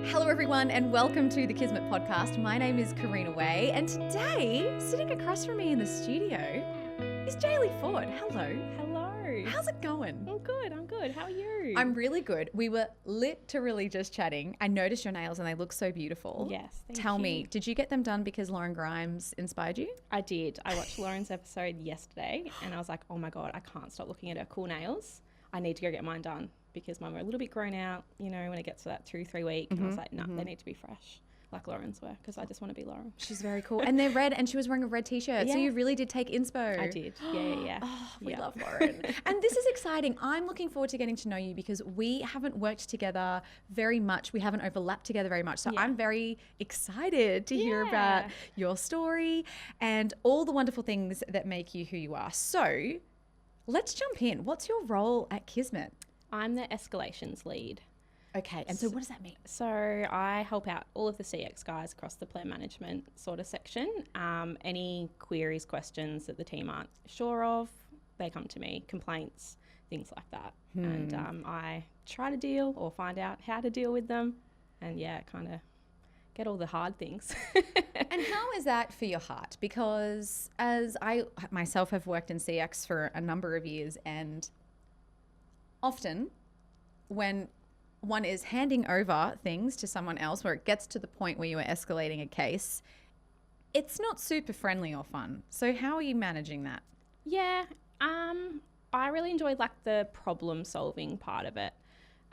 Hello everyone and welcome to the Kismet podcast. My name is Carina and today, sitting across from me in the studio is Jaylea Ford. Hello. Hello. How's it going? I'm good. How are you? I'm really good. We were literally just chatting. I noticed your nails and they look so beautiful. Yes, thank Tell you. me, did you get them done because Lauren Grimes inspired you? I did. I watched Lauren's episode yesterday and I was like, oh my God, I can't stop looking at her cool nails. I need to go get mine done because mine were a little bit grown out, you know, when it gets to that 2-3 week. And I was like, no, they need to be fresh like Lauren's were because I just want to be Lauren. She's very cool. And they're red and she was wearing a red t-shirt. Yeah. So you really did take inspo. I did. Yeah. Oh, we love Lauren. And this is exciting. I'm looking forward to getting to know you because we haven't worked together very much. We haven't overlapped together very much. So I'm very excited to hear about your story and all the wonderful things that make you who you are. So let's jump in. What's your role at Kismet? I'm the Escalations Lead. Okay, and so what does that mean? So I help out all of the CX guys across the plan management sort of section. Any queries, questions that the team aren't sure of, they come to me, complaints, things like that. And I try to deal or find out how to deal with them and kind of get all the hard things. And how is that for your heart? Because as I myself have worked in CX for a number of years, and often when one is handing over things to someone else where it gets to the point where you are escalating a case, it's not super friendly or fun. So how are you managing that? Yeah, I really enjoyed like the problem solving part of it.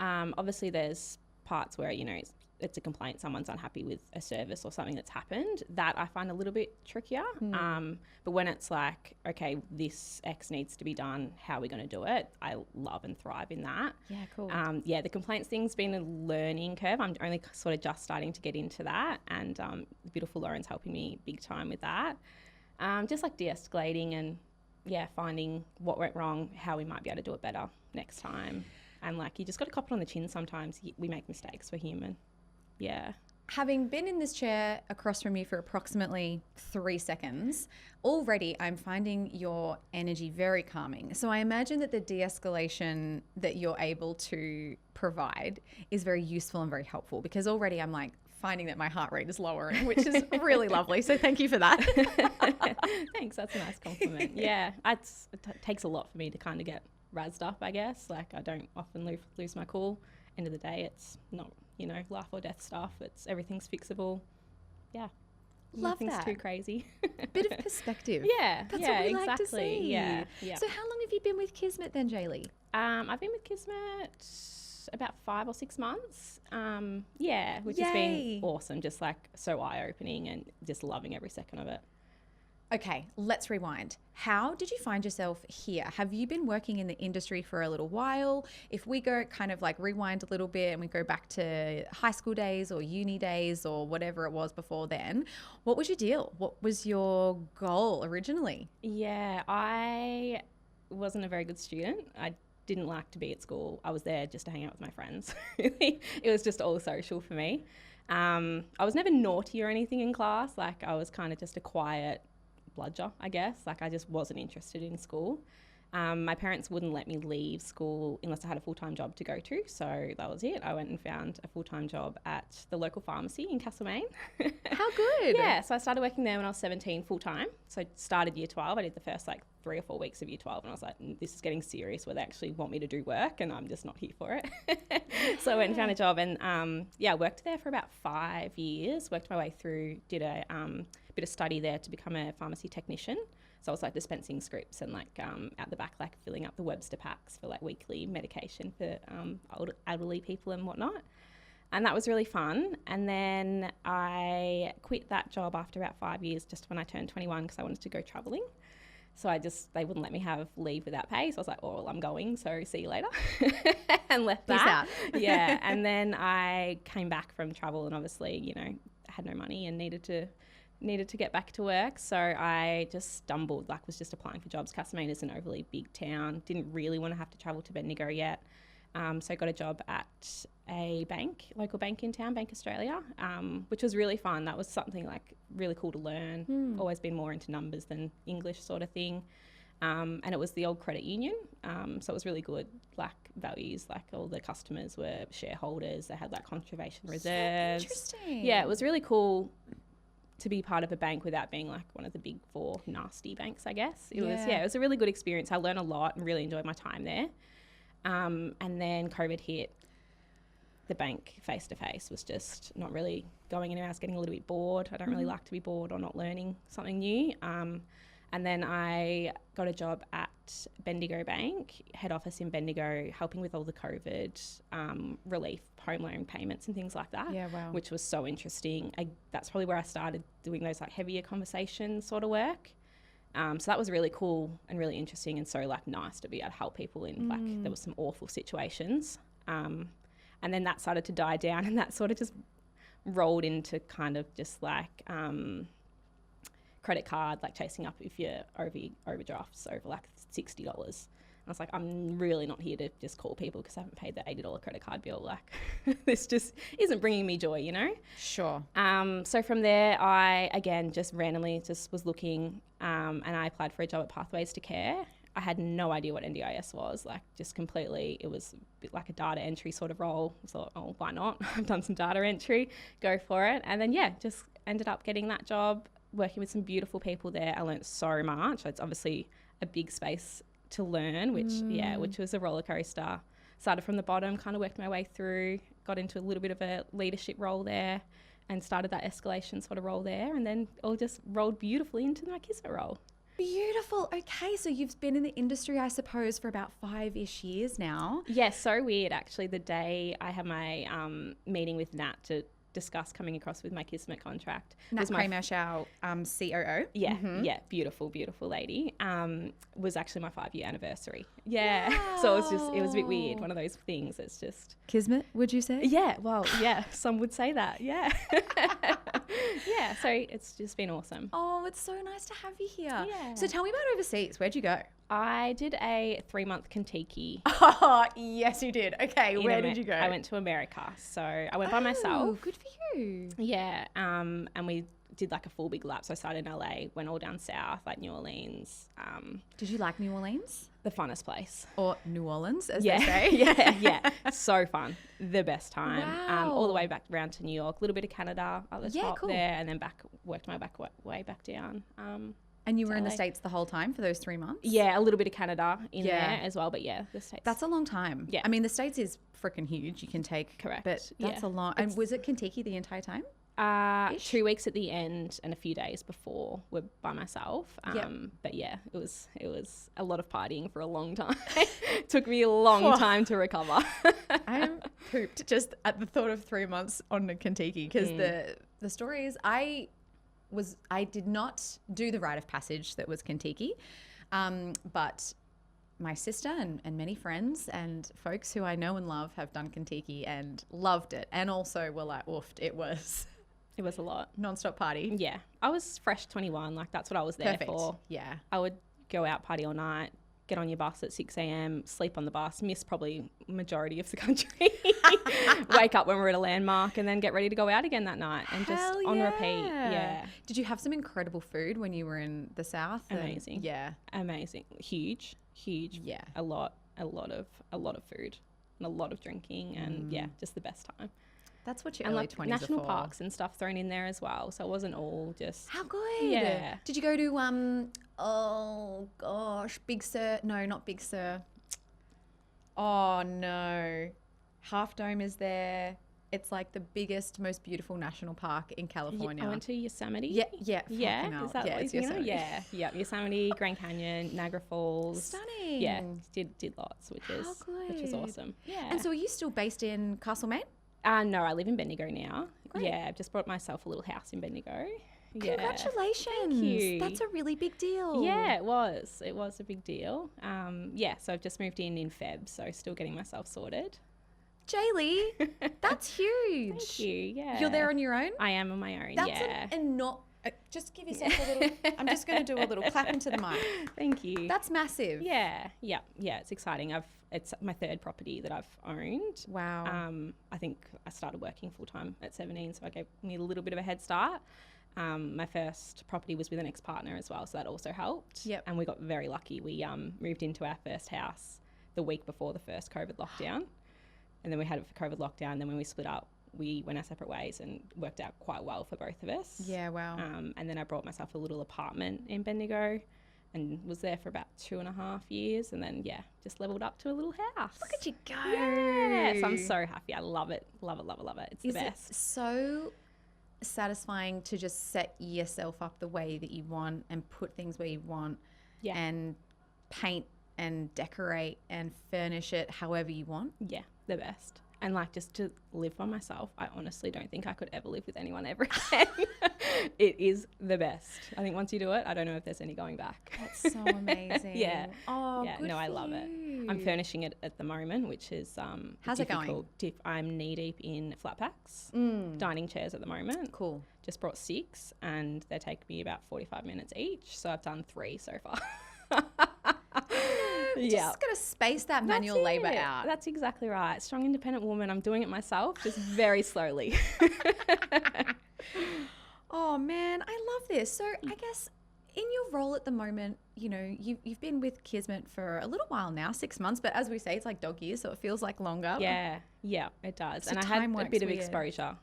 Obviously there's parts where, you know, it's a complaint, someone's unhappy with a service or something that's happened, that I find a little bit trickier. But when it's like, okay, this X needs to be done, how are we going to do it? I love and thrive in that. Yeah, cool. The complaints thing's been a learning curve. I'm only sort of just starting to get into that, and the beautiful Lauren's helping me big time with that. Just like de-escalating and finding what went wrong, how we might be able to do it better next time. And like, you just got to cop it on the chin sometimes. We make mistakes, we're human. Yeah. Having been in this chair across from you for approximately 3 seconds, already I'm finding your energy very calming. So I imagine that the de-escalation that you're able to provide is very useful and very helpful, because already I'm like finding that my heart rate is lowering, which is really lovely. So thank you for that. Thanks. That's a nice compliment. Yeah. It takes a lot for me to kind of get razzed up, I guess. Like, I don't often lose my cool. End of the day, it's not, you know, life or death stuff. It's everything's fixable. Yeah. Love Nothing's that. too crazy. Bit of perspective. Yeah. That's yeah, what we exactly. like to see. Yeah. So how long have you been with Kismet then, Jaylea? I've been with Kismet about 5 or 6 months. Which has Yay. been awesome. Just like so eye-opening and just loving every second of it. Okay, let's rewind. How did you find yourself here? Have you been working in the industry for a little while? If we go kind of like rewind a little bit and we go back to high school days or uni days or whatever it was before then, what was your deal? What was your goal originally? Yeah, I wasn't a very good student. I didn't like to be at school. I was there just to hang out with my friends. It was just all social for me. I was never naughty or anything in class. Like, I was kind of just a quiet bludger, I guess. Like, I just wasn't interested in school. My parents wouldn't let me leave school unless I had a full-time job to go to, so that was it. I went and found a full-time job at the local pharmacy in Castlemaine. How good. Yeah, so I started working there when I was 17 full-time. So I started year 12. I did the first like 3 or 4 weeks of year 12 and I was like, this is getting serious where they actually want me to do work and I'm just not here for it. So I went and found a job and I worked there for about 5 years, worked my way through, did a bit of study there to become a pharmacy technician. So I was like dispensing scripts and like out the back, like filling up the Webster packs for like weekly medication for elderly people and whatnot. And that was really fun. And then I quit that job after about 5 years, just when I turned 21, because I wanted to go traveling. So they wouldn't let me have leave without pay. So I was like, oh, well, I'm going, so see you later. And left that. Yeah. And then I came back from travel and obviously, you know, had no money and needed to get back to work. So I just stumbled, like was just applying for jobs. Castlemaine is an overly big town. Didn't really want to have to travel to Bendigo yet. So I got a job at a local bank in town, Bank Australia, which was really fun. That was something like really cool to learn. Always been more into numbers than English sort of thing. And it was the old credit union. So it was really good, like values, like all the customers were shareholders. They had like conservation reserves. So interesting. Yeah, it was really cool to be part of a bank without being like one of the big four nasty banks, I guess. It was a really good experience. I learned a lot and really enjoyed my time there. And then COVID hit. The bank face-to-face was just not really going anywhere. I was getting a little bit bored. I don't really like to be bored or not learning something new. And then I got a job at Bendigo Bank, head office in Bendigo, helping with all the COVID relief, home loan payments and things like that. Yeah, wow. Which was so interesting. That's probably where I started doing those like heavier conversation sort of work. So that was really cool and really interesting and so like nice to be able to help people in like there was some awful situations. And then that started to die down and that sort of just rolled into kind of just like credit card, like chasing up if your overdrafts over like $60. I was like, I'm really not here to just call people because I haven't paid the $80 credit card bill. Like this just isn't bringing me joy, you know? Sure. So from there, I, again, just randomly just was looking and I applied for a job at Pathways to Care. I had no idea what NDIS was, like just completely, it was a bit like a data entry sort of role. I thought, oh, why not? I've done some data entry, go for it. And then, yeah, just ended up getting that job, working with some beautiful people there. I learned so much. It's obviously a big space to learn, which was a roller coaster. Started from the bottom, kind of worked my way through, got into a little bit of a leadership role there and started that escalation sort of role there. And then all just rolled beautifully into my Kismet role. Beautiful. Okay, so you've been in the industry, I suppose, for about 5-ish years now. Yeah, so weird actually. The day I had my meeting with Nat to discuss coming across with my Kismet contract. Nat Kramesh, our COO. Yeah, yeah, beautiful, beautiful lady. Was actually my 5-year anniversary. Yeah, wow. So it was a bit weird. One of those things. It's just Kismet, would you say? Yeah, well, yeah, some would say that. Yeah, yeah. So it's just been awesome. Oh, it's so nice to have you here. Yeah. So tell me about overseas. Where'd you go? I did a 3-month Contiki. Oh, yes, you did. Okay, where did you go? I went to America. So I went by myself. Oh, good for you. Yeah. And we did like a full big lap. So I started in LA, went all down south, like New Orleans. Did you like New Orleans? The funnest place. Or New Orleans, as they say. Yeah. So fun. The best time. Wow. All the way back around to New York, a little bit of Canada at the top cool. there, and then worked my way back down. And you were in the States the whole time for those 3 months? Yeah, a little bit of Canada in there as well, but yeah, the States. That's a long time. Yeah. I mean, the States is freaking huge. You can take... Correct. But that's a long... And was it Contiki the entire time? 2 weeks at the end and a few days before were by myself. But yeah, it was a lot of partying for a long time. Took me a long time to recover. I'm pooped just at the thought of 3 months on the Contiki because the story is I did not do the rite of passage that was Contiki, but my sister and many friends and folks who I know and love have done Contiki and loved it, and also were like, oofed, it was a lot. Non-stop party. Yeah. I was fresh 21, like that's what I was there for. Yeah. I would go out, party all night, get on your bus at 6 a.m, sleep on the bus, miss probably majority of the country, wake up when we're at a landmark and then get ready to go out again that night and just on repeat. Yeah. Did you have some incredible food when you were in the South? Amazing. Amazing. Huge. Yeah. A lot of food and a lot of drinking and just the best time. That's what your early 20s national are for. parks and stuff thrown in there as well. So it wasn't all just... How good. Yeah. Did you go to, oh gosh, Big Sur? No, not Big Sur. Oh no. Half Dome is there. It's like the biggest, most beautiful national park in California. I went to Yosemite. Yeah. Is that yeah, it's Yosemite. Yeah. Yosemite, Grand Canyon, Niagara Falls. Stunning. Yeah, did lots, which is awesome. Yeah. And so are you still based in Castlemaine? No, I live in Bendigo now. Great. Yeah, I've just bought myself a little house in Bendigo. Congratulations. Thank you. That's a really big deal. Yeah, it was. It was a big deal. So I've just moved in Feb, so still getting myself sorted. Jaylea, that's huge. Thank you, yeah. You're there on your own? I am on my own, That's Just give yourself a little, I'm just going to do a little clap into the mic. Thank you. That's massive. Yeah. It's exciting. It's my third property that I've owned. Wow. I think I started working full time at 17, so I gave me a little bit of a head start. My first property was with an ex-partner as well, so that also helped. Yep. And we got very lucky. We moved into our first house the week before the first COVID lockdown, and then we had it for COVID lockdown. Then when we split up, we went our separate ways, and worked out quite well for both of us. Yeah, wow. And then I brought myself a little apartment in Bendigo, and was there for about 2.5 years, and then just leveled up to a little house. Look at you go. Yeah, so I'm so happy. I love it. Love it, love it, love it. It's the best. It so satisfying to just set yourself up the way that you want and put things where you want and paint and decorate and furnish it however you want? Yeah, the best. And like, just to live by myself, I honestly don't think I could ever live with anyone ever again. It is the best. I think once you do it, I don't know if there's any going back. That's so amazing. Yeah. Oh, yeah. good No, I love it. I'm furnishing it at the moment, which is how's it going? I'm knee deep in flat packs, dining chairs at the moment. Cool. Just brought 6, and they take me about 45 minutes each. So I've done 3 so far. Just got to space that manual labor out. That's exactly right. Strong, independent woman. I'm doing it myself, just very slowly. Oh, man, I love this. So I guess in your role at the moment, you know, you've been with Kismet for a little while now, 6 months, but as we say, it's like dog years, so it feels like longer. Yeah, it does. So and I had a bit of weird. exposure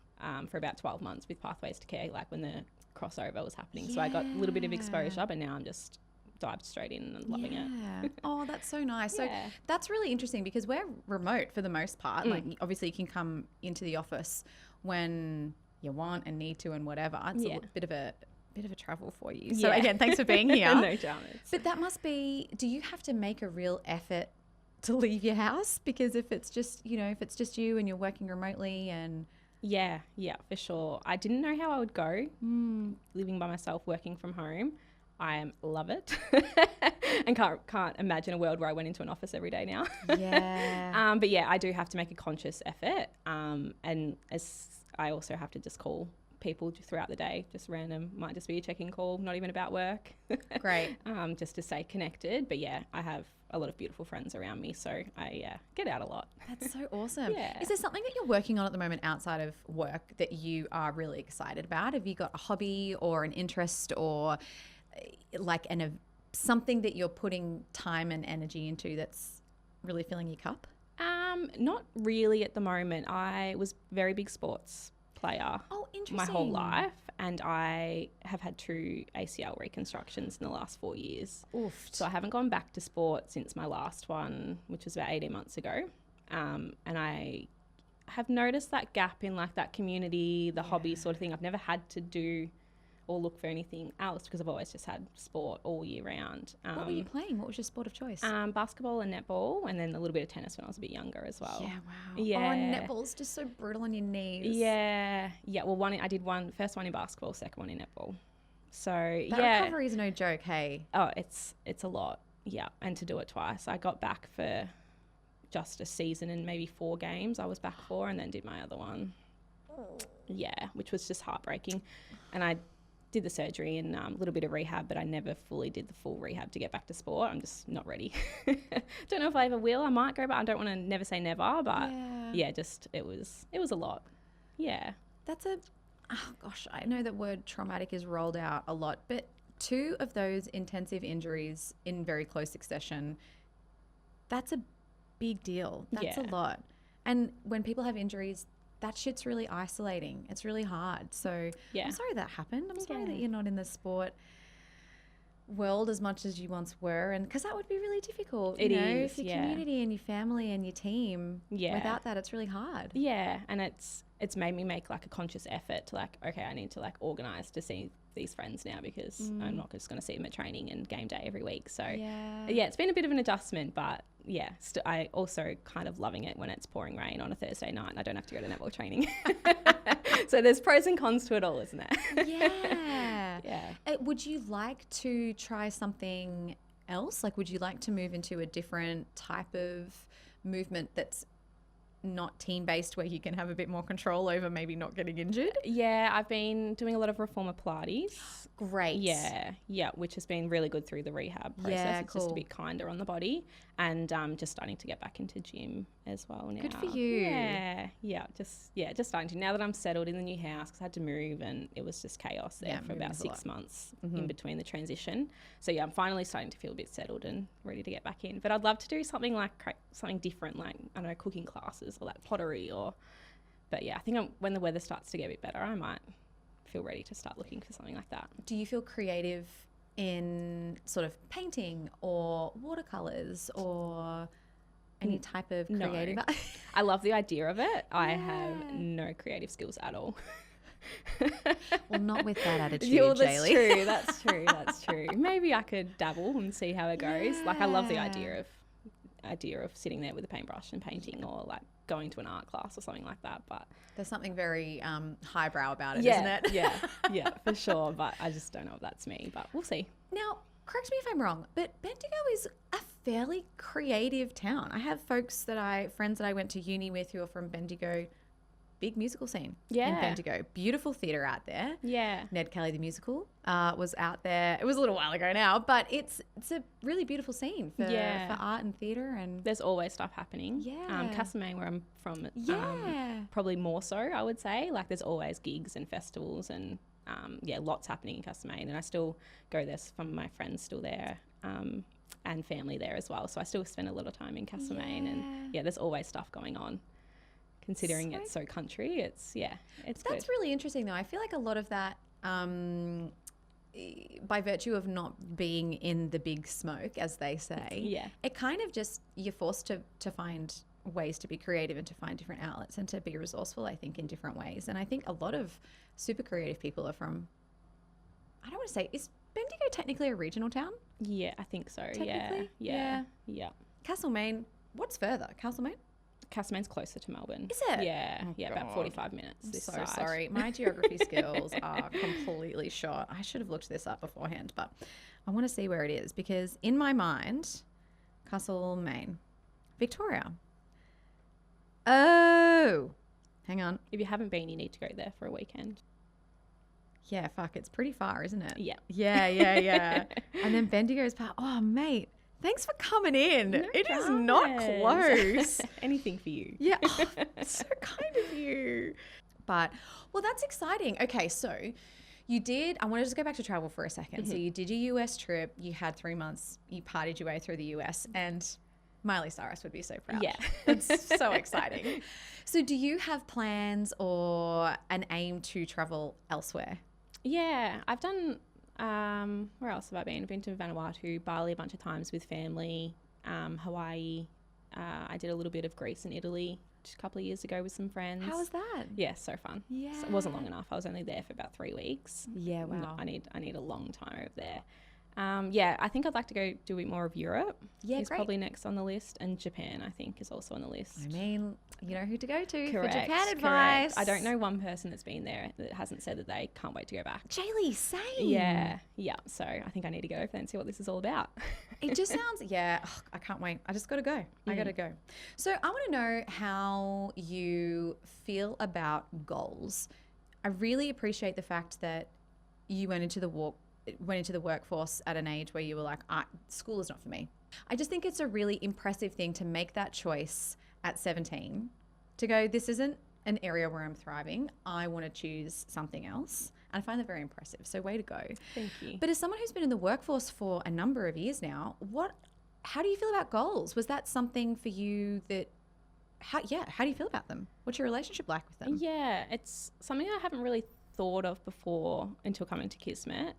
for about 12 months with Pathways to Care, like when the crossover was happening. So I got a little bit of exposure, but now I'm just dived straight in and loving it. Oh, that's so nice. So that's really interesting because we're remote for the most part. Like, obviously you can come into the office when you want and need to and whatever. It's a bit of a travel for you. So again, thanks for being here. No dramas. But that must be, do you have to make a real effort to leave your house? Because if it's just, you know, if it's just you and you're working remotely and... Yeah, for sure. I didn't know how I would go living by myself, working from home. I love it and can't imagine a world where I went into an office every day now. Yeah. But yeah, I do have to make a conscious effort. And as I also have to just call people throughout the day, just random, might just be a check-in call, not even about work. Great. Just to stay connected. But yeah, I have a lot of beautiful friends around me, so I get out a lot. That's so awesome. Yeah. Is there something that you're working on at the moment outside of work that you are really excited about? Have you got a hobby or an interest or like something that you're putting time and energy into that's really filling your cup? Not really at the moment. I was very big sports player my whole life, and I have had 2 ACL reconstructions in the last 4 years. Oof. So I haven't gone back to sport since my last one, which was about 18 months ago. And I have noticed that gap in like that community, the hobby sort of thing. I've never had to do or look for anything else because I've always just had sport all year round. What were you playing? What was your sport of choice? Basketball and netball, and then a little bit of tennis when I was a bit younger as well. Yeah, wow. Yeah. Oh, netball's just so brutal on your knees. Yeah. Well, I did first one in basketball, second one in netball. So that recovery is no joke, hey? Oh, it's a lot. Yeah, and to do it twice. I got back for just a season and maybe 4 games I was back for, and then did my other one. Yeah, which was just heartbreaking. And I did the surgery and a little bit of rehab, but I never fully did the full rehab to get back to sport. I'm just not ready. Don't know if I ever will. I might go, but I don't want to never say never. But just it was a lot. Yeah. That's I know that word traumatic is rolled out a lot, but 2 of those intensive injuries in very close succession, that's a big deal. That's a lot. And when people have injuries, that shit's really isolating. It's really hard. So I'm sorry that happened. I'm sorry that you're not in the sport world as much as you once were, and because that would be really difficult. It is, if your community and your family and your team. Yeah. Without that, it's really hard. Yeah, and it's made me make like a conscious effort to like, okay, I need to like organise to see these friends now because I'm not just going to see them at training and game day every week. So it's been a bit of an adjustment, but I also kind of loving it when it's pouring rain on a Thursday night and I don't have to go to netball training. So there's pros and cons to it all, isn't there? Yeah. Would you like to try something else? Like, would you like to move into a different type of movement that's not team-based where you can have a bit more control over maybe not getting injured? Yeah, I've been doing a lot of reformer Pilates. Great. Yeah, which has been really good through the rehab process. Yeah, It's just a cool. bit kinder on the body, and just starting to get back into gym as well now. Good for you. Just starting to. Now that I'm settled in the new house, because I had to move and it was just chaos there for about moving's a 6 lot. months in between the transition. So yeah, I'm finally starting to feel a bit settled and ready to get back in. But I'd love to do something like something different, like, I don't know, cooking classes or like pottery But yeah, I think when the weather starts to get a bit better, I might feel ready to start looking for something like that. Do you feel creative in sort of painting or watercolors or any type of creative? No. I love the idea of it. I have no creative skills at all. Well, not with that attitude, Yeah, that's Jaylea. That's true. Maybe I could dabble and see how it goes. Like, I love the idea of sitting there with a paintbrush and painting, or like going to an art class or something like that. But There's something very highbrow about it, isn't it? yeah, for sure. But I just don't know if that's me. But we'll see. Now, correct me if I'm wrong, but Bendigo is a fairly creative town. I have friends that I went to uni with who are from Bendigo. Big musical scene in Yeah. Bendigo. Beautiful theatre out there. Yeah. Ned Kelly the musical was out there. It was a little while ago now, but it's a really beautiful scene for art and theatre. And There's always stuff happening. Yeah. Castlemaine, where I'm from, Yeah. probably more so, I would say. Like, there's always gigs and festivals and, lots happening in Castlemaine. And I still go there. Some of my friends still there, and family there as well. So I still spend a lot of time in Castlemaine. And, there's always stuff going on. Considering it's so country, it's That's good. really interesting, though. I feel like a lot of that, by virtue of not being in the big smoke, as they say, it kind of just, you're forced to find ways to be creative and to find different outlets and to be resourceful, I think, in different ways. And I think a lot of super creative people are from, I don't want to say, is Bendigo technically a regional town? Yeah, I think so. Technically? Yeah. Castlemaine, what's further? Castlemaine? Castlemane's closer to Melbourne. Is it? Yeah, Oh, about God. 45 minutes I'm this so side. sorry. My geography skills are completely shot. I should have looked this up beforehand, but I want to see where it is because in my mind, Castlemaine, Victoria. Oh, hang on. If you haven't been, you need to go there for a weekend. Yeah, fuck, it's pretty far, isn't it? Yeah. Yeah. And then Bendigo's part. Oh, mate, thanks for coming in. No It is not dramas. close. Anything for you. Yeah, oh, so kind of you. But, well, that's exciting. Okay, so you did, I want to just go back to travel for a second. So you did your US trip, you had 3 months, you partied your way through the US, and Miley Cyrus would be so proud. Yeah. That's so exciting. So do you have plans or an aim to travel elsewhere? Yeah, I've done, where else have I been? I've been to Vanuatu, Bali a bunch of times with family, Hawaii. I did a little bit of Greece and Italy just a couple of years ago with some friends. How was that? Yeah, so fun. Yeah. So it wasn't long enough. I was only there for about 3 weeks. Yeah, wow. No, I need a long time over there. I think I'd like to go do a bit more of Europe. Yeah, It's great. probably next on the list, and Japan, I think, is also on the list. I mean, you know who to go to Correct, for Japan correct. advice. I don't know one person that's been there that hasn't said that they can't wait to go back. Jaylea, same. Yeah. So I think I need to go over there and see what this is all about. It just sounds, I can't wait. I just got to go. I got to go. So I want to know how you feel about goals. I really appreciate the fact that you went into the workforce at an age where you were like, school is not for me. I just think it's a really impressive thing to make that choice at 17 to go, this isn't an area where I'm thriving. I want to choose something else. And I find that very impressive. So way to go. Thank you. But as someone who's been in the workforce for a number of years now, how do you feel about goals? Was that something for you that, how do you feel about them? What's your relationship like with them? Yeah, it's something I haven't really thought of before until coming to Kismet.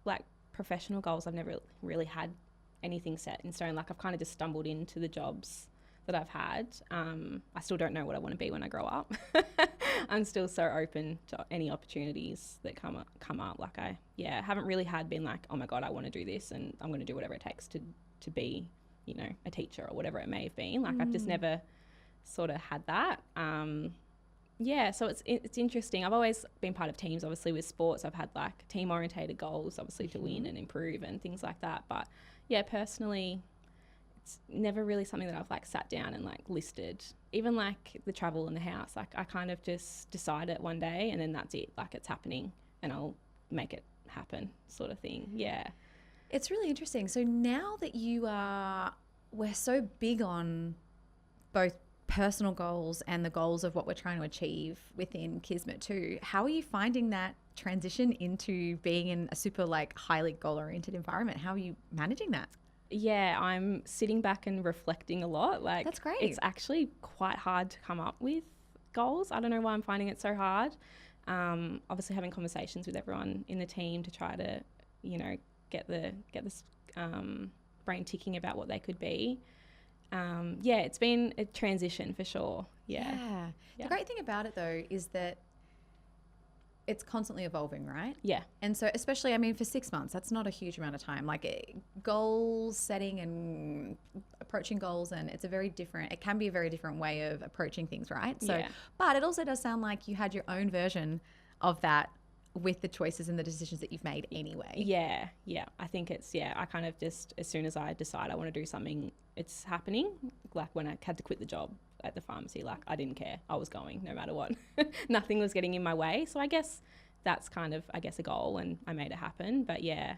Like professional goals, I've never really had anything set in stone. Like, I've kind of just stumbled into the jobs that I've had. I still don't know what I want to be when I grow up. I'm still so open to any opportunities that come up. Like, I haven't really been like, oh my God, I want to do this and I'm going to do whatever it takes to be, a teacher or whatever it may have been. Like, I've just never sort of had that. So it's interesting. I've always been part of teams, obviously, with sports. I've had like team orientated goals, obviously, to win and improve and things like that. But yeah, personally, it's never really something that I've like sat down and like listed. Even like the travel and the house, like I kind of just decide it one day and then that's it. Like it's happening and I'll make it happen sort of thing. Yeah. It's really interesting. So now that we're so big on both personal goals and the goals of what we're trying to achieve within Kismet too, how are you finding that transition into being in a super like highly goal-oriented environment? How are you managing that? Yeah, I'm sitting back and reflecting a lot. Like, that's great. It's actually quite hard to come up with goals. I don't know why I'm finding it so hard. Obviously having conversations with everyone in the team to try to, you know, get this brain ticking about what they could be. Yeah, it's been a transition for sure. Yeah. The great thing about it though is that it's constantly evolving, right? Yeah. And so especially, I mean, for 6 months, that's not a huge amount of time. Like goal setting and approaching goals, and it can be a very different way of approaching things, right? So, but it also does sound like you had your own version of that with the choices and the decisions that you've made anyway. Yeah. I think I kind of just, as soon as I decide I want to do something, it's happening. Like when I had to quit the job at the pharmacy, like I didn't care. I was going no matter what. Nothing was getting in my way. So I guess that's kind of, a goal, and I made it happen. But yeah,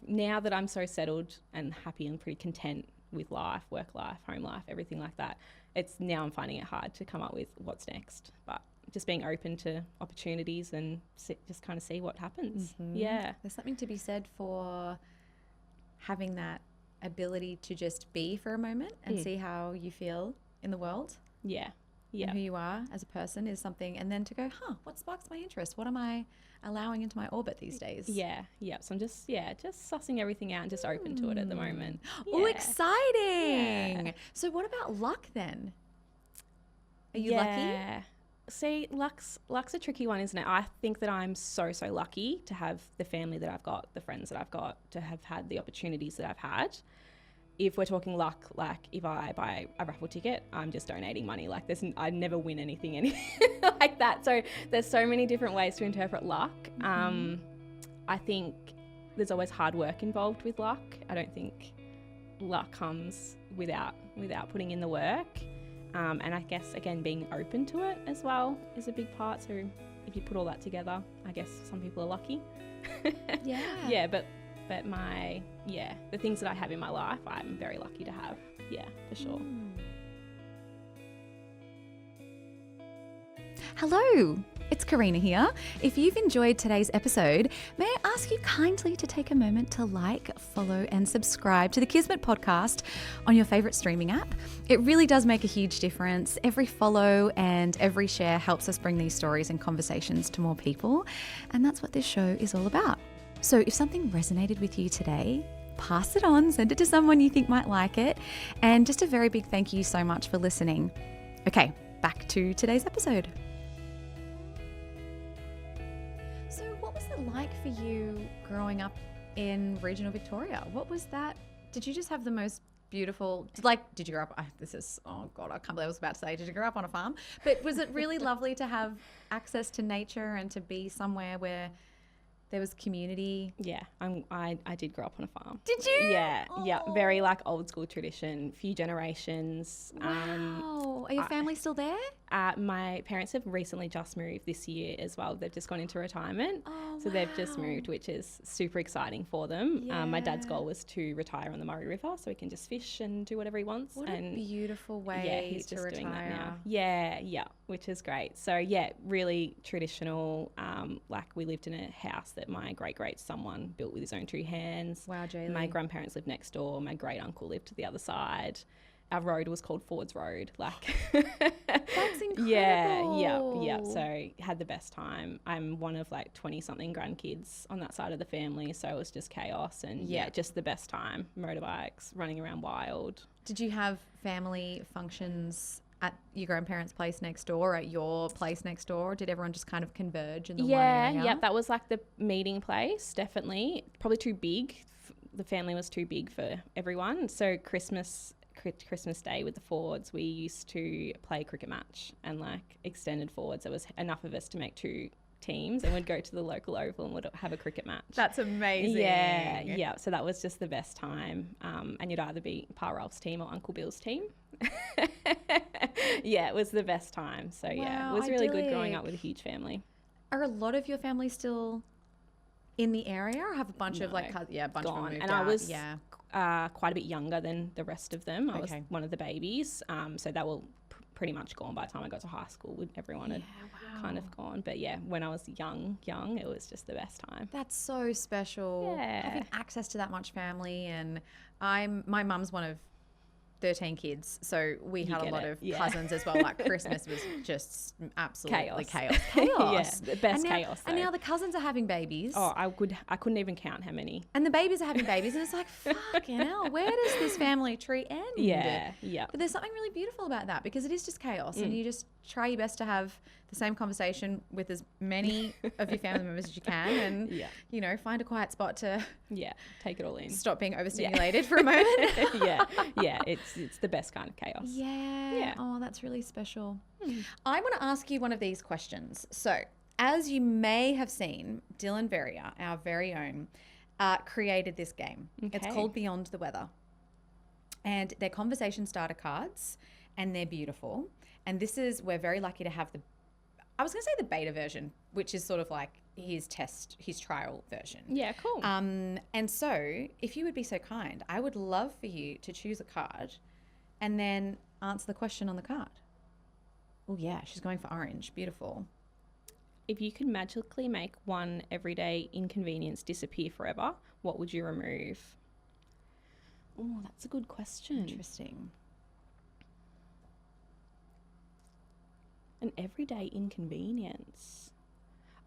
now that I'm so settled and happy and pretty content with life, work life, home life, everything like that, now I'm finding it hard to come up with what's next. But just being open to opportunities and just kind of see what happens. Mm-hmm. Yeah. There's something to be said for having that ability to just be for a moment and see how you feel in the world. Yeah. And who you are as a person is something, and then to go, what sparks my interest? What am I allowing into my orbit these days? Yeah. So I'm just sussing everything out and just open to it at the moment. Yeah. Oh, exciting. Yeah. So what about luck then? Are you lucky? See, luck's a tricky one, isn't it? I think that I'm so lucky to have the family that I've got, the friends that I've got, to have had the opportunities that I've had. If we're talking luck, like if I buy a raffle ticket, I'm just donating money. Like I never win anything like that. So there's so many different ways to interpret luck. Mm-hmm. I think there's always hard work involved with luck. I don't think luck comes without putting in the work. And I guess, again, being open to it as well is a big part. So if you put all that together, I guess some people are lucky. Yeah, but the things that I have in my life, I'm very lucky to have. Yeah, for sure. Hello, it's Carina here. If you've enjoyed today's episode, may I ask you kindly to take a moment to like, follow and subscribe to the Kismet podcast on your favourite streaming app. It really does make a huge difference. Every follow and every share helps us bring these stories and conversations to more people, and that's what this show is all about. So if something resonated with you today, pass it on, send it to someone you think might like it, and just a very big thank you so much for listening. Okay, back to today's episode. So what was it like for you growing up in regional Victoria? What was that? Did you just have the most beautiful, did you grow up, oh God, I can't believe I was about to say, did you grow up on a farm? But was it really lovely to have access to nature and to be somewhere where there was community? Yeah, I did grow up on a farm. Did you? Yeah, very like old school tradition, few generations. Wow. Are your family still there? My parents have recently just moved this year as well. They've just gone into retirement. So they've just moved, which is super exciting for them. Yeah. My dad's goal was to retire on the Murray River so he can just fish and do whatever he wants. What a beautiful way he's to just retire. Doing that now. Yeah, which is great. So really traditional. Like we lived in a house that my great someone built with his own 2 hands. Wow, Jaylea. My grandparents lived next door. My great uncle lived to the other side. Our road was called Ford's Road. Like, that's incredible. Yeah. So had the best time. I'm one of like 20 something grandkids on that side of the family. So it was just chaos and just the best time. Motorbikes, running around wild. Did you have family functions at your grandparents' place next door, at your place next door? Did everyone just kind of converge in the one area? Yeah, that was like the meeting place, definitely. Probably too big. The family was too big for everyone. So Christmas Day with the Fords, we used to play a cricket match and like extended forwards. There was enough of us to make 2 teams, and we'd go to the local oval and we'd have a cricket match. That's amazing. Yeah. So that was just the best time. And you'd either be Pa Ralph's team or Uncle Bill's team. Yeah, it was the best time. So yeah, it was really good growing up with a huge family. Are a lot of your family still in the area, or have a bunch of like, a bunch of them moved and out? I was quite a bit younger than the rest of them. I was one of the babies, so they were pretty much gone by the time I got to high school. Everyone had kind of gone, but yeah, when I was young, it was just the best time. That's so special. Yeah. Having access to that much family, and my mum's one of 13 kids, so we had a lot of cousins as well. Like Christmas was just absolutely chaos. Yeah, the best chaos. And now the cousins are having babies. Oh, I couldn't even count how many. And the babies are having babies, and it's like, fucking hell, where does this family tree end? Yeah. But there's something really beautiful about that, because it is just chaos, and you just try your best to have the same conversation with as many of your family members as you can, and you know, find a quiet spot to take it all in, stop being overstimulated for a moment. It's the best kind of chaos. Oh, that's really special. I want to ask you one of these questions. So as you may have seen, Dylan Verrier, our very own, created this game. It's called Beyond the Weather, and they're conversation starter cards, and they're beautiful. And we're very lucky to have I was going to say the beta version, which is sort of like his trial version. Yeah, cool. And so if you would be so kind, I would love for you to choose a card and then answer the question on the card. Oh yeah, she's going for orange. Beautiful. If you could magically make one everyday inconvenience disappear forever, what would you remove? Oh, that's a good question. Interesting. An everyday inconvenience.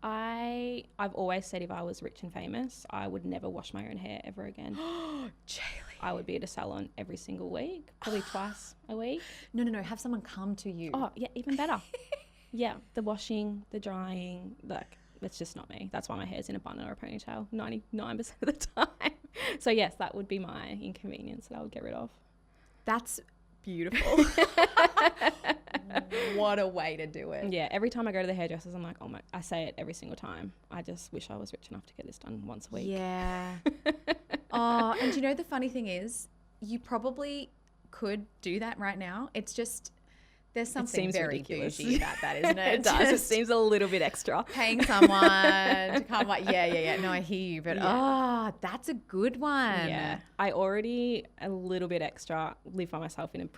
I've always said if I was rich and famous, I would never wash my own hair ever again. Jaylea. I would be at a salon every single week, probably twice a week. No. Have someone come to you. Oh, yeah, even better. Yeah, the washing, the drying, like, it's just not me. That's why my hair's in a bun or a ponytail 99% of the time. So yes, that would be my inconvenience that I would get rid of. That's beautiful. What a way to do it. Yeah, every time I go to the hairdressers, I'm like, oh my, I say it every single time. I just wish I was rich enough to get this done once a week. Yeah. Oh, and you know, the funny thing is, you probably could do that right now. It's just, there's something very ridiculous. bougie about that, isn't it? It does. It seems a little bit extra. Paying someone to come, like, yeah. No, I hear you, but that's a good one. Yeah. I already, a little bit extra, live by myself in a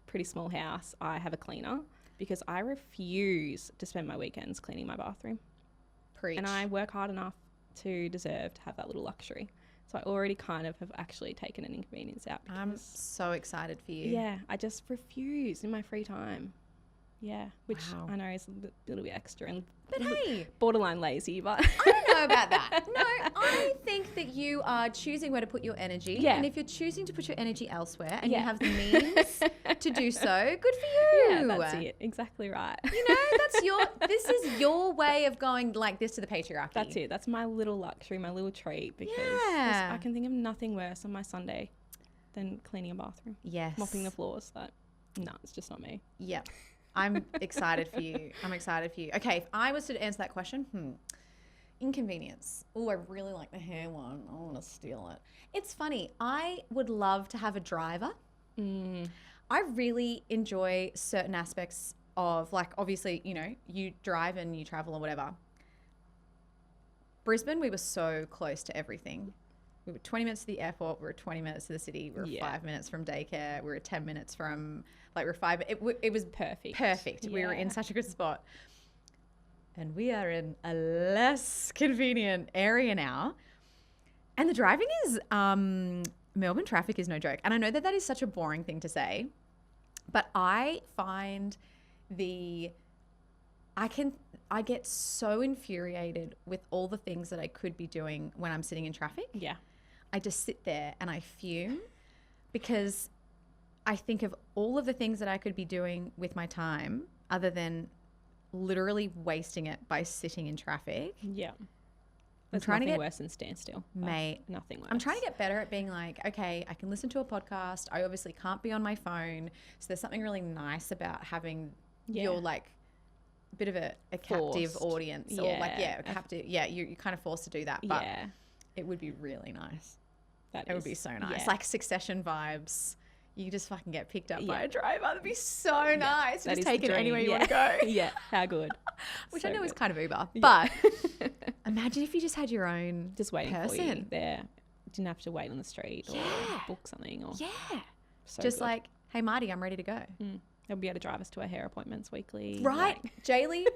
pretty small house. I have a cleaner because I refuse to spend my weekends cleaning my bathroom. Preach. And I work hard enough to deserve to have that little luxury. So I already kind of have actually taken an inconvenience out. I'm so excited for you. Yeah, I just refuse in my free time. Yeah, which I know is a little bit extra and borderline lazy, but I don't know about that. No, I think that you are choosing where to put your energy. Yeah. And if you're choosing to put your energy elsewhere and you have the means to do so, good for you. Yeah, that's it. Exactly right. You know, this is your way of going like this to the patriarchy. That's it. That's my little luxury, my little treat, because I can think of nothing worse on my Sunday than cleaning a bathroom. Yes. Mopping the floors. No, it's just not me. Yep. I'm excited for you. Okay, if I was to answer that question, inconvenience. Oh, I really like the hair one. I want to steal it. It's funny. I would love to have a driver. I really enjoy certain aspects of, like, obviously, you know, you drive and you travel or whatever. Brisbane, we were so close to everything. We were 20 minutes to the airport. We were 20 minutes to the city. We were 5 minutes from daycare. We were 10 minutes from, like, we're 5. It was perfect. Yeah. We were in such a good spot. And we are in a less convenient area now. And the driving is, Melbourne traffic is no joke. And I know that is such a boring thing to say, but I find I get so infuriated with all the things that I could be doing when I'm sitting in traffic. Yeah. I just sit there and I fume because I think of all of the things that I could be doing with my time other than literally wasting it by sitting in traffic. Yeah. There's nothing worse than standstill. Mate. Nothing worse. I'm trying to get better at being like, okay, I can listen to a podcast. I obviously can't be on my phone. So there's something really nice about having your, like, bit of a captive Forced. audience or like, a captive. Yeah, you're kind of forced to do that. But it would be really nice. It would be so nice. Yeah. Like Succession vibes. You just fucking get picked up by a driver. That'd be so nice. That Just is take the it dream. anywhere you want to go. Yeah, how good. Which So I know is good. kind of Uber. But imagine if you just had your own Just waiting for you person. there. Didn't have to wait on the street or book something. Or Yeah. so Just good. like, hey, Marty, I'm ready to go. They'll be able to drive us to our hair appointments weekly. Right? Jaylea,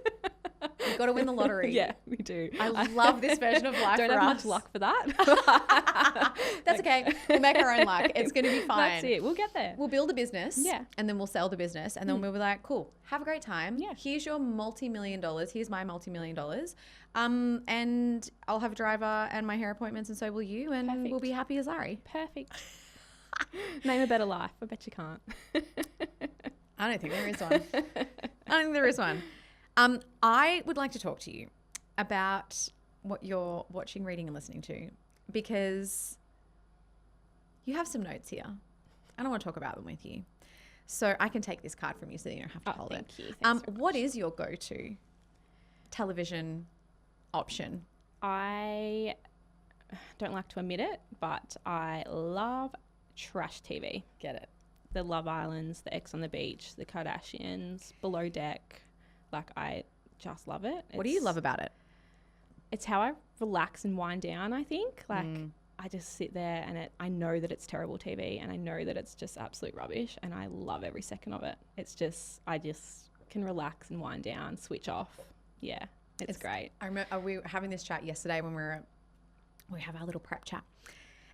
you've got to win the lottery. Yeah, we do. I love this version of life Don't for have us. much luck for that. That's okay. We'll make our own luck. It's going to be fine. That's it. We'll get there. We'll build a business. Yeah. And then we'll sell the business. And then we'll be like, cool, have a great time. Yeah. Here's your multi-million dollars. Here's my multi-million dollars. And I'll have a driver and my hair appointments, and so will you. And Perfect. we'll be happy as Larry. Perfect. Name a better life. I bet you can't. I don't think there is one. I don't think there is one. I would like to talk to you about what you're watching, reading, and listening to, because you have some notes here. I don't want to talk about them with you. So I can take this card from you so that you don't have to hold thank it. you. Thanks very What is your go-to television option? I don't like to admit it, but I love trash TV. Get it. The Love Islands, the Ex on the Beach, the Kardashians, Below Deck. Like, I just love it. What do you love about it? It's how I relax and wind down, I think. Like, I just sit there and I know that it's terrible TV and I know that it's just absolute rubbish and I love every second of it. It's just, I just can relax and wind down, switch off. Yeah, it's great. I remember we were having this chat yesterday when we have our little prep chat.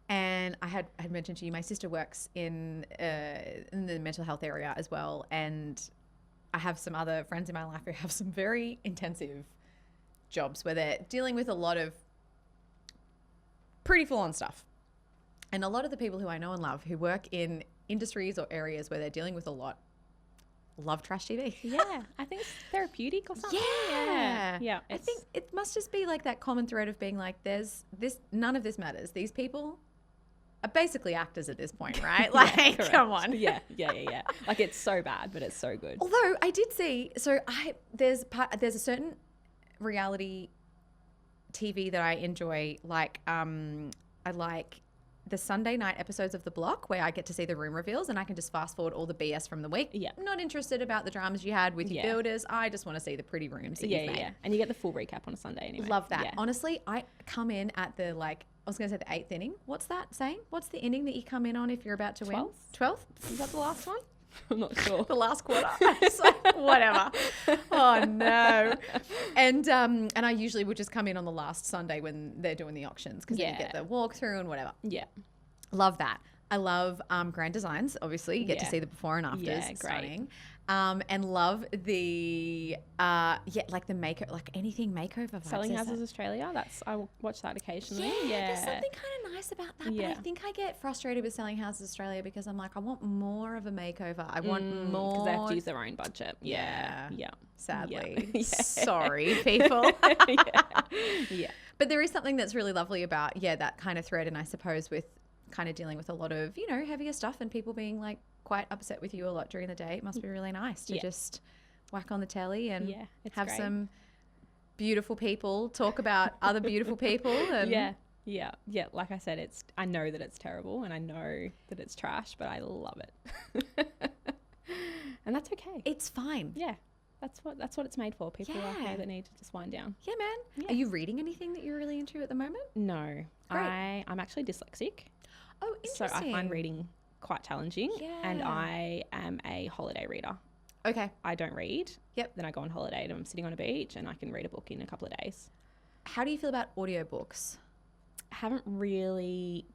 And I had mentioned to you, my sister works in the mental health area as well. And I have some other friends in my life who have some very intensive jobs where they're dealing with a lot of pretty full-on stuff. And a lot of the people who I know and love who work in industries or areas where they're dealing with a lot love trash TV. Yeah, I think it's therapeutic or something. Yeah. I think it must just be like that common thread of being like, there's this, none of this matters. These people are basically actors at this point, right? Like, correct. come on. Yeah. Like, it's so bad, but it's so good. Although I did see, so there's a certain reality TV that I enjoy. Like, I like the Sunday night episodes of The Block where I get to see the room reveals and I can just fast forward all the BS from the week. Yeah. I'm not interested about the dramas you had with your builders. I just want to see the pretty rooms that you've made. Yeah. And you get the full recap on a Sunday anyway. Love that. Yeah. Honestly, I come in at the, like, I was going to say the 8th inning. What's that saying? What's the inning that you come in on if you're about to win? 12th? Is that the last one? I'm not sure. The last quarter. It's like, whatever. Oh no. And I usually would just come in on the last Sunday when they're doing the auctions because then you get the walkthrough and whatever. Yeah. Love that. I love Grand Designs, obviously. You get to Yeah. see the before and afters. Yeah, great. Stunning. And love the, like the like anything makeover vibes. Selling There's Houses Australia. I watch that occasionally. there's something kind of nice about that. But I Yeah. think I get frustrated with Selling Houses Australia because I'm like, I want more of a makeover. I want more. Because they have to use their own budget. Yeah. Yeah. Sadly. Yeah. Sorry, people. Yeah. But there is something that's really lovely about, that kind of thread. And I suppose with kind of dealing with a lot of, heavier stuff and people being like quite upset with you a lot during the day, it must be really nice to just whack on the telly and it's have great. some beautiful people talk about other beautiful people. And Yeah. Like I said, I know that it's terrible and I know that it's trash, but I love it. And that's okay. it's fine. Yeah. That's what it's made for. People like me that need to just wind down. Yeah, man. Yeah. Are you reading anything that you're really into at the moment? No. Great. I'm actually dyslexic. Oh, So interesting. I find reading quite challenging. And Yeah. I am a holiday reader. Okay. I don't read. Yep. Then I go on holiday and I'm sitting on a beach and I can read a book in a couple of days. How do you feel about audiobooks? I haven't really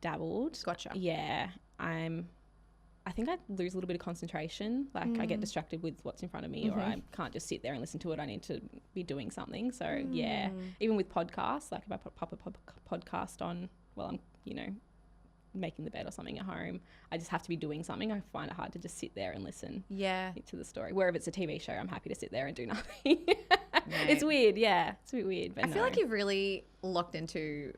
dabbled. Gotcha. Yeah. I think I lose a little bit of concentration. Like I get distracted with what's in front of me or I can't just sit there and listen to it. I need to be doing something. So yeah, even with podcasts, like if I pop a podcast on while I'm, making the bed or something at home, I just have to be doing something. I find it hard to just sit there and listen to the story. Where if it's a TV show, I'm happy to sit there and do nothing. It's weird. Yeah. It's a bit weird. But I feel like you've really locked into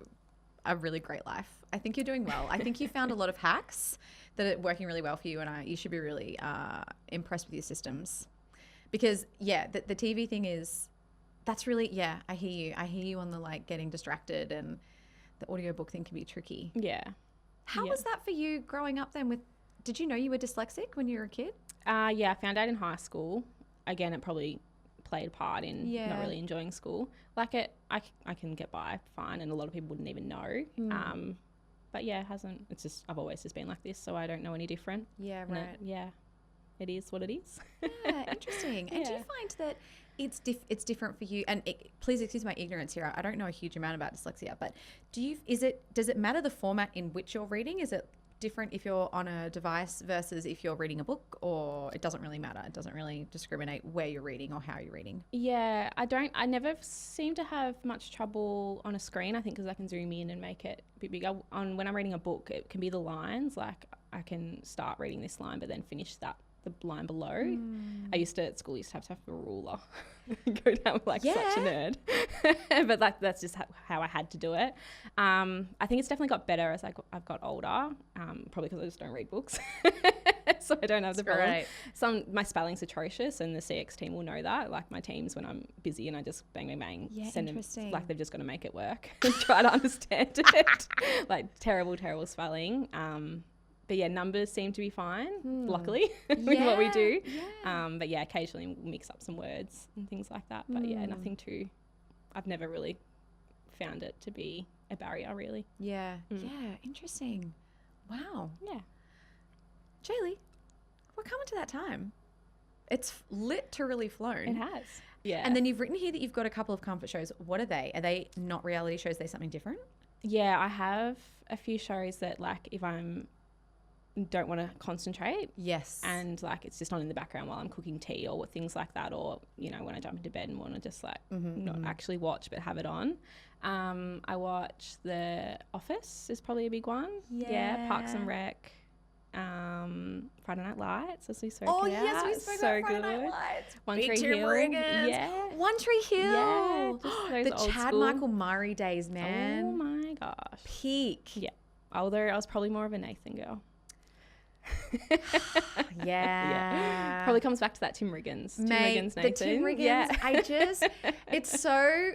a really great life. I think you're doing well. I think you found a lot of hacks that are working really well for you, and you should be really impressed with your systems Because the TV thing is, that's really, I hear you on the like getting distracted, and the audiobook thing can be tricky. Yeah. How was that for you growing up then? Did you know you were dyslexic when you were a kid? Yeah, I found out in high school. Again, it probably played a part in not really enjoying school. Like I can get by fine, and a lot of people wouldn't even know. But yeah, it's just, I've always just been like this, so I don't know any different. Yeah, right. It is what it is. Yeah, interesting. And do you find that it's different for you? And please excuse my ignorance here. I don't know a huge amount about dyslexia, but does it matter the format in which you're reading? Is it different if you're on a device versus if you're reading a book, or it doesn't really matter? It doesn't really discriminate where you're reading or how you're reading? Yeah, I never seem to have much trouble on a screen, I think, because I can zoom in and make it a bit bigger. When I'm reading a book, it can be the lines. Like, I can start reading this line but then finish the line below. I used to, at school, used to have a ruler and go down like such a nerd. But that's just how I had to do it. I think it's definitely got better as I've got older, probably because I just don't read books. So I don't have the problem. My spelling's atrocious, and the CX team will know that. Like, my teams, when I'm busy and I just bang, bang, bang, send them, like, they've just got to make it work and try to understand it. Like, terrible spelling. But yeah, numbers seem to be fine, luckily, with what we do. Yeah. But yeah, occasionally we'll mix up some words and things like that. But yeah, nothing too, I've never really found it to be a barrier, really. Yeah. Yeah, interesting. Wow. Yeah. Jaylea, we're coming to that time. It's literally flown. It has. Yeah. And then you've written here that you've got a couple of comfort shows. What are they? Are they not reality shows? Are they something different? Yeah, I have a few shows that, like, if don't want to concentrate. Yes. And like, it's just on in the background while I'm cooking tea or things like that, or, you know, when I jump into bed and want to just like not actually watch but have it on. I watch The Office is probably a big one. Yeah. Parks and Rec. Friday Night Lights, as we spoke about. Oh yes, we spoke about Friday Night Lights. One Tree Hill. Yeah. One Tree Hill. Yeah. The Chad Michael Murray days, man. Oh my gosh. Peak. Yeah. Although I was probably more of a Nathan girl. Yeah. Probably comes back to that Tim Riggins. Mate, Nathan. The Tim Riggins. It's so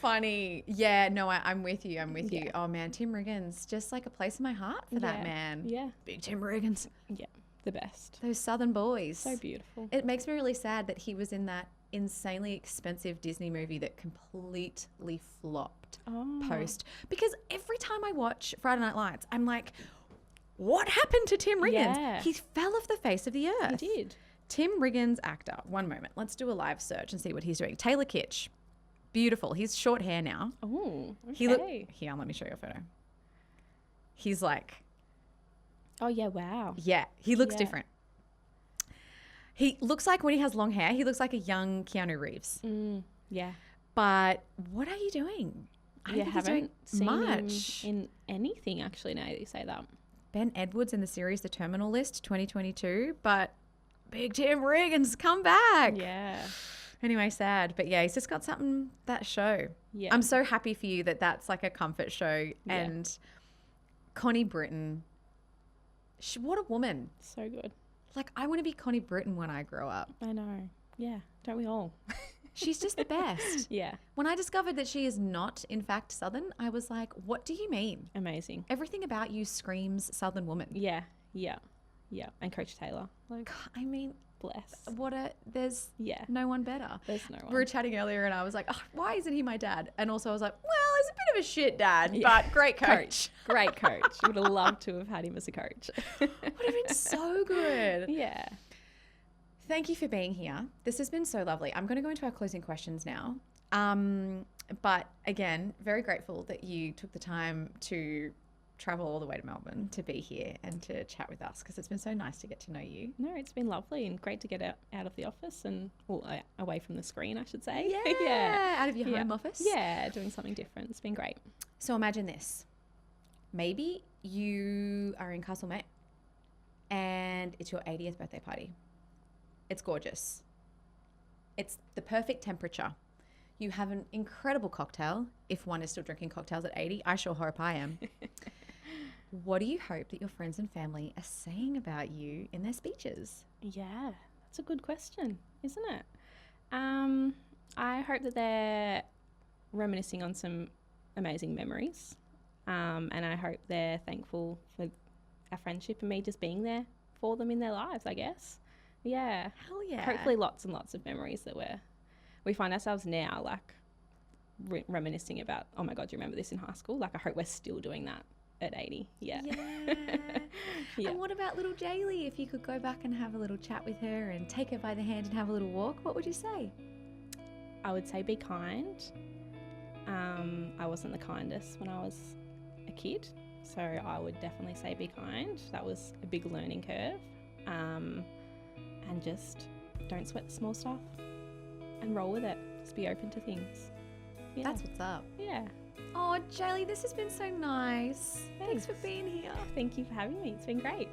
funny. Yeah, no, I'm with you. You. Oh man, Tim Riggins, just like a place in my heart for that man. Yeah. Big Tim Riggins. Yeah. The best. Those Southern boys. So beautiful. It makes me really sad that he was in that insanely expensive Disney movie that completely flopped post. Because every time I watch Friday Night Lights, I'm like, what happened to Tim Riggins? Yeah. He fell off the face of the earth. He did. Tim Riggins, actor. One moment. Let's do a live search and see what he's doing. Taylor Kitsch. Beautiful. He's short hair now. Oh, okay. Here, let me show you a photo. He's like... Oh, yeah, wow. Yeah, he looks different. He looks like, when he has long hair, he looks like a young Keanu Reeves. Yeah. But what are you doing? I haven't seen much him in anything, actually, now that you say that. Ben Edwards in the series The Terminal List 2022, but big Tim Riggins come back. Yeah. Anyway, sad. But yeah, he's just got something, that show. Yeah. I'm so happy for you that that's like a comfort show. Yeah. And Connie Britton, what a woman. So good. Like, I want to be Connie Britton when I grow up. I know. Yeah. Don't we all? She's just the best. Yeah. When I discovered that she is not, in fact, Southern, I was like, what do you mean? Amazing. Everything about you screams Southern woman. Yeah. Yeah. Yeah. And Coach Taylor. Like, I mean, bless. There's no one better. Their no one. We were chatting earlier and I was like, oh, why isn't he my dad? And also I was like, well, he's a bit of a shit dad, but great coach. Great coach. Would have loved to have had him as a coach. Would have been so good. Yeah. Thank you for being here. This has been so lovely. I'm going to go into our closing questions now. But again, very grateful that you took the time to travel all the way to Melbourne to be here and to chat with us, because it's been so nice to get to know you. No, it's been lovely and great to get out of the office and away from the screen, I should say. Yeah. Out of your home office. Yeah, doing something different. It's been great. So imagine this. Maybe you are in Castlemaine and it's your 80th birthday party. It's gorgeous. It's the perfect temperature. You have an incredible cocktail, if one is still drinking cocktails at 80. I sure hope I am. What do you hope that your friends and family are saying about you in their speeches? Yeah, that's a good question. isn't it? I hope that they're reminiscing on some amazing memories. And I hope they're thankful for our friendship and me just being there for them in their lives, I guess. Yeah. Hell yeah. Hopefully lots and lots of memories that we find ourselves now, like, reminiscing about, oh my God, do you remember this in high school? Like, I hope we're still doing that at 80. Yeah. Yeah. And what about little Jaylea? If you could go back and have a little chat with her and take her by the hand and have a little walk, what would you say? I would say be kind. I wasn't the kindest when I was a kid, so I would definitely say be kind. That was a big learning curve. And just don't sweat the small stuff and roll with it. Just be open to things. Yeah. That's what's up. Yeah. Oh, Jaylea, this has been so nice. Thanks for being here. Thank you for having me. It's been great.